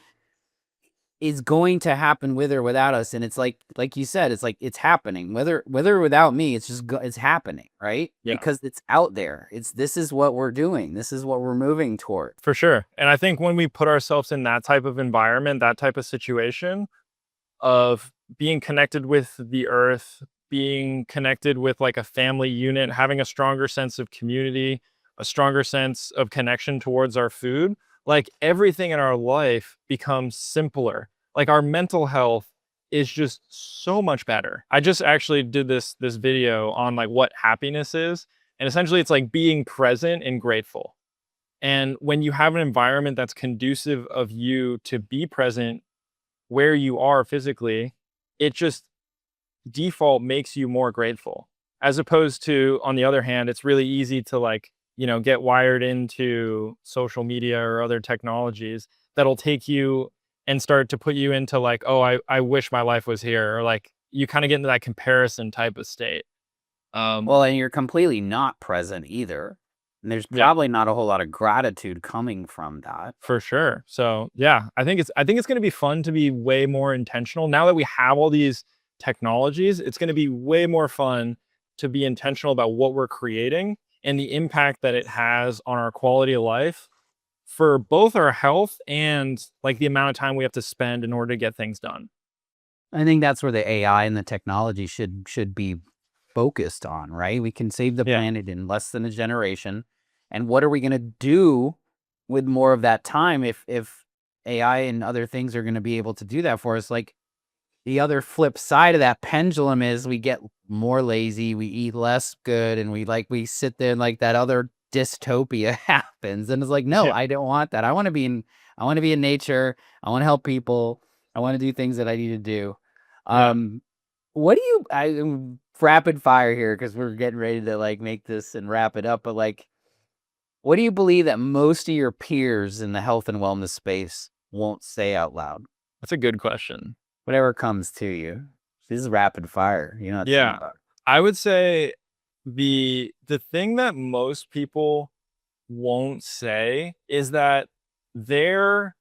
is going to happen with or without us. And it's like you said, it's like it's happening. Whether or without me, it's just it's happening, right? Yeah. Because it's out there. This is what we're doing. This is what we're moving toward. For sure. And I think when we put ourselves in that type of environment, that type of situation of being connected with the earth, being connected with like a family unit, having a stronger sense of community, a stronger sense of connection towards our food, like everything in our life becomes simpler. Like our mental health is just so much better. I just actually did this video on like what happiness is, and essentially it's like being present and grateful. And when you have an environment that's conducive of you to be present where you are physically, it just default makes you more grateful. As opposed to, on the other hand, it's really easy to like, get wired into social media or other technologies that'll take you and start to put you into like, oh, I wish my life was here. Or like you kind of get into that comparison type of state. Um, Well, and you're completely not present either. And there's yeah. probably not a whole lot of gratitude coming from that. For sure. So, yeah, I think it's gonna be fun to be way more intentional. Now that we have all these technologies, it's gonna be way more fun to be intentional about what we're creating and the impact that it has on our quality of life for both our health and, like, the amount of time we have to spend in order to get things done. I think that's where the AI and the technology should be focused on, right? We can save the Yeah. planet in less than a generation. And what are we going to do with more of that time if AI and other things are going to be able to do that for us? Like, the other flip side of that pendulum is we get more lazy, we eat less good, and we sit there and like that other dystopia happens. And it's like, no, Yeah. I don't want that. I want to be in nature. I want to help people. I want to do things that I need to do. Yeah. Um, what do you rapid fire here, because we're getting ready to like make this and wrap it up, but like, what do you believe that most of your peers in the health and wellness space won't say out loud? That's a good question. Whatever comes to you. This is rapid fire. You know what I'm Yeah. about. I would say the thing that most people won't say is that their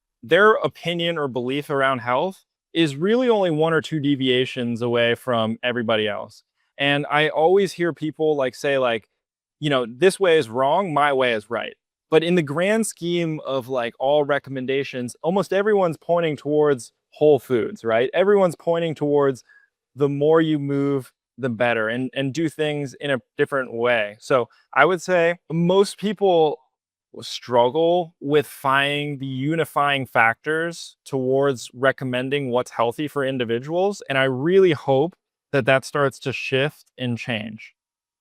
opinion or belief around health is really only one or two deviations away from everybody else. And I always hear people like say like, this way is wrong, my way is right. But in the grand scheme of like all recommendations, almost everyone's pointing towards whole foods, right? Everyone's pointing towards the more you move, the better, and do things in a different way. So I would say most people struggle with finding the unifying factors towards recommending what's healthy for individuals. And I really hope that that starts to shift and change.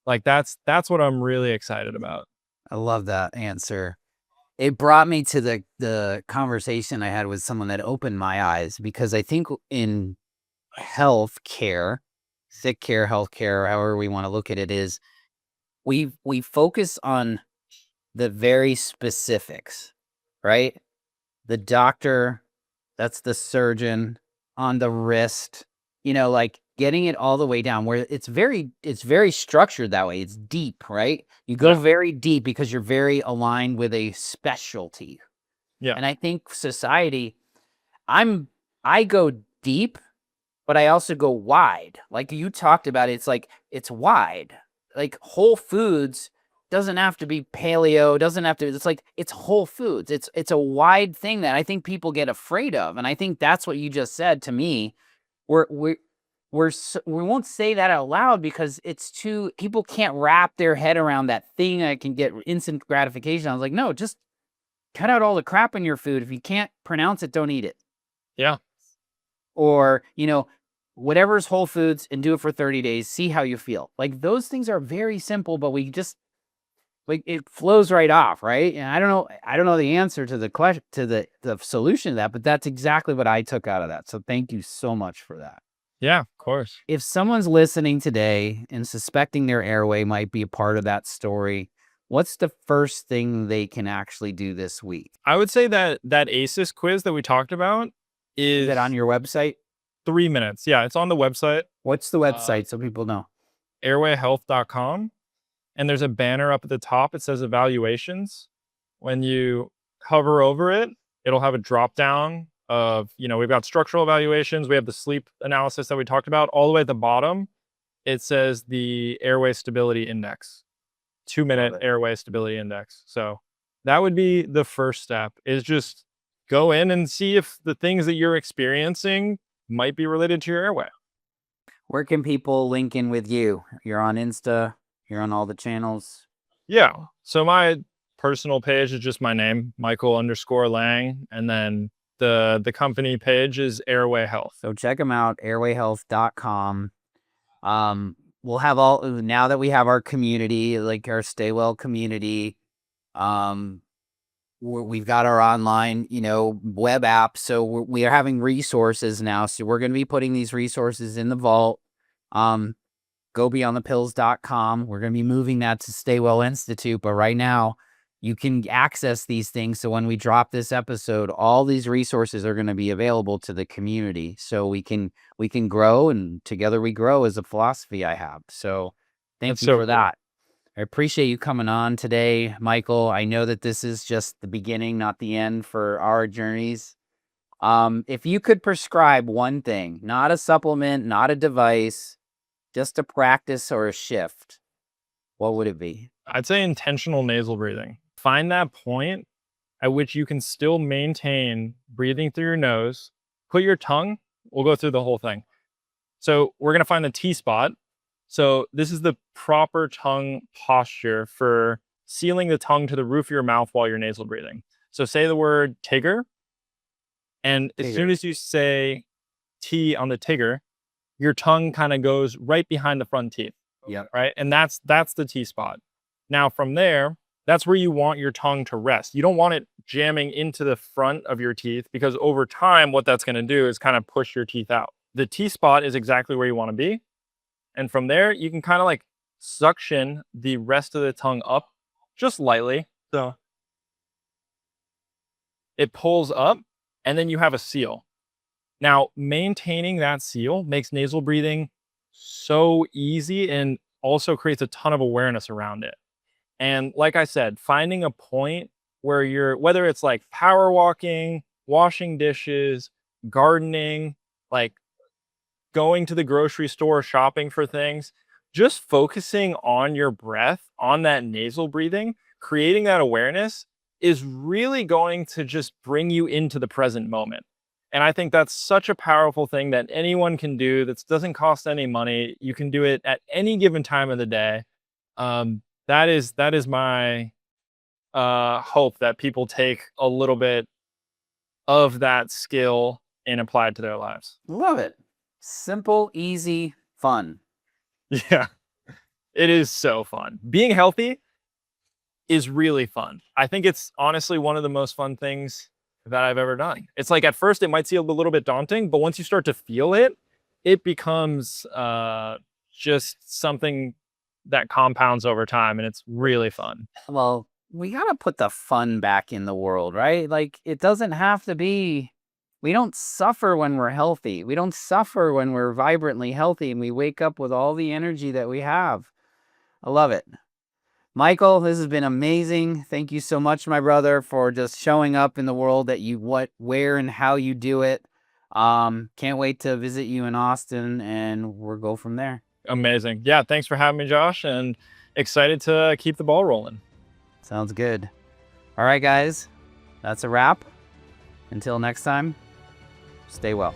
Like that's what I'm really excited about. I love that answer. It brought me to the conversation I had with someone that opened my eyes, because I think in health care, sick care, health care, however we want to look at it, is we focus on the very specifics, right? The doctor, that's the surgeon on the wrist, like getting it all the way down where it's very structured that way. It's deep, right? You go Yeah. very deep because you're very aligned with a specialty. Yeah. And I think society, I go deep, but I also go wide. Like you talked about, it's like it's wide. Like Whole Foods doesn't have to be paleo, doesn't have to, it's like it's Whole Foods. It's a wide thing that I think people get afraid of. And I think that's what you just said to me. We're we won't say that out loud because it's too, people can't wrap their head around that thing that can get instant gratification. I was like, no, just cut out all the crap in your food. If you can't pronounce it, don't eat it. Yeah. Or, whatever's Whole Foods, and do it for 30 days, see how you feel. Like those things are very simple, but we just, like, it flows right off, right? And I don't know the answer to the question, to the solution to that, but that's exactly what I took out of that. So thank you so much for that. Yeah, of course. If someone's listening today and suspecting their airway might be a part of that story, what's the first thing they can actually do this week? I would say that ACEs quiz that we talked about Is is that on your website? 3 minutes. Yeah, it's on the website, What's the website so people know? airwayhealth.com. And there's a banner up at the top. It says evaluations. When you hover over it, it'll have a drop down of, we've got structural evaluations. We have the sleep analysis that we talked about. All the way at the bottom, it says the airway stability index, 2-minute airway stability index. So that would be the first step, is just go in and see if the things that you're experiencing might be related to your airway. Where can people link in with you? You're on Insta, you're on all the channels. Yeah. So my personal page is just my name, Michael_Laing. And then the company page is Airway Health. So check them out, airwayhealth.com. We'll have now that we have our community, like our Stay Well community, we've got our online, web app. So we are having resources now. So we're going to be putting these resources in the vault. GoBeyondThePills.com. We're going to be moving that to Stay Well Institute. But right now, you can access these things. So when we drop this episode, all these resources are going to be available to the community. So we can grow, and together we grow is a philosophy I have. So thank you for that. I appreciate you coming on today, Michael. I know that this is just the beginning, not the end for our journeys. If you could prescribe one thing, not a supplement, not a device, just a practice or a shift, what would it be? I'd say intentional nasal breathing. Find that point at which you can still maintain breathing through your nose. Put your tongue, we'll go through the whole thing. So we're going to find the T spot. So this is the proper tongue posture for sealing the tongue to the roof of your mouth while you're nasal breathing. So say the word Tigger. And as soon as you say T on the Tigger, your tongue kind of goes right behind the front teeth. Yeah. Right. And that's the T spot. Now from there, that's where you want your tongue to rest. You don't want it jamming into the front of your teeth, because over time, what that's going to do is kind of push your teeth out. The T spot is exactly where you want to be. And from there, you can kind of like suction the rest of the tongue up just lightly. So it pulls up, and then you have a seal. Now, maintaining that seal makes nasal breathing so easy and also creates a ton of awareness around it. And like I said, finding a point where you're, whether it's like power walking, washing dishes, gardening, like going to the grocery store, shopping for things, just focusing on your breath, on that nasal breathing, creating that awareness is really going to just bring you into the present moment. And I think that's such a powerful thing that anyone can do. That doesn't cost any money. You can do it at any given time of the day. That is my hope, that people take a little bit of that skill and apply it to their lives. Love it. Simple, easy, fun. Yeah, it is so fun. Being healthy is really fun. I think it's honestly one of the most fun things that I've ever done. It's like at first it might seem a little bit daunting, but once you start to feel it, it becomes just something that compounds over time, and it's really fun. Well, we got to put the fun back in the world, right? Like it doesn't have to be We don't suffer when we're healthy. We don't suffer when we're vibrantly healthy and we wake up with all the energy that we have. I love it. Michael, this has been amazing. Thank you so much, my brother, for just showing up in the world that you where and how you do it. Can't wait to visit you in Austin, and we'll go from there. Amazing. Yeah, thanks for having me, Josh, and excited to keep the ball rolling. Sounds good. All right, guys, that's a wrap. Until next time, stay well.